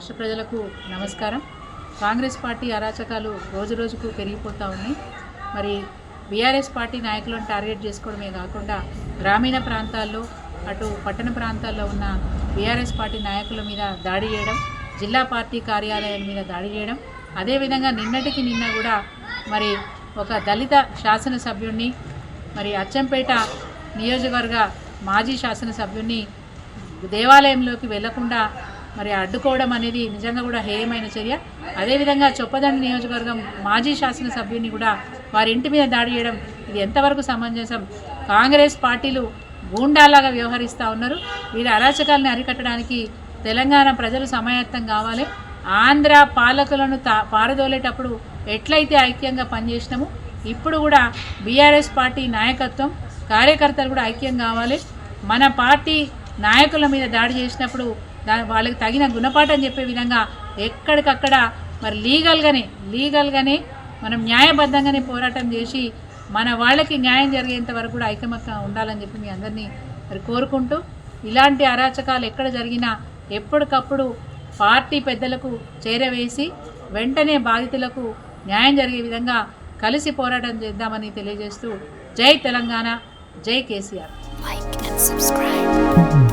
రాష్ట్ర ప్రజలకు నమస్కారం. కాంగ్రెస్ పార్టీ అరాచకాలు రోజురోజుకు పెరిగిపోతూ ఉన్నాయి. మరి బీఆర్ఎస్ పార్టీ నాయకులను టార్గెట్ చేసుకోవడమే కాకుండా గ్రామీణ ప్రాంతాల్లో అటు పట్టణ ప్రాంతాల్లో ఉన్న బీఆర్ఎస్ పార్టీ నాయకుల మీద దాడి చేయడం, జిల్లా పార్టీ కార్యాలయాల మీద దాడి చేయడం, అదేవిధంగా నిన్నటికి నిన్న కూడా మరి ఒక దళిత శాసనసభ్యుడిని మరి అచ్చంపేట నియోజకవర్గ మాజీ శాసనసభ్యుడిని దేవాలయంలోకి వెళ్లకుండా మరి అడ్డుకోవడం అనేది నిజంగా కూడా హేయమైన చర్య. అదేవిధంగా చొప్పదండి నియోజకవర్గం మాజీ శాసనసభ్యుని కూడా వారి ఇంటి మీద దాడి చేయడం ఇది ఎంతవరకు సమంజసం? కాంగ్రెస్ పార్టీలు గూండాలాగా వ్యవహరిస్తూ ఉన్నారు. వీరి అరాచకాలను అరికట్టడానికి తెలంగాణ ప్రజలు సమాయత్తం కావాలి. ఆంధ్ర పాలకులను పారదోలేటప్పుడు ఎట్లయితే ఐక్యంగా పనిచేసినామో ఇప్పుడు కూడా బీఆర్ఎస్ పార్టీ నాయకత్వం కార్యకర్తలు కూడా ఐక్యం కావాలి. మన పార్టీ నాయకుల మీద దాడి చేసినప్పుడు వాళ్ళకి తగిన గుణపాఠం చెప్పే విధంగా ఎక్కడికక్కడ మరి లీగల్గానే మనం న్యాయబద్ధంగానే పోరాటం చేసి మన వాళ్ళకి న్యాయం జరిగేంత వరకు కూడా ఐకమత్యంగా ఉండాలని చెప్పి మీ అందరినీ మరి కోరుకుంటూ, ఇలాంటి అరాచకాలు ఎక్కడ జరిగినా ఎప్పటికప్పుడు పార్టీ పెద్దలకు చేరవేసి వెంటనే బాధితులకు న్యాయం జరిగే విధంగా కలిసి పోరాటం చేద్దామని తెలియజేస్తూ జై తెలంగాణ, జై కేసీఆర్. Like and subscribe.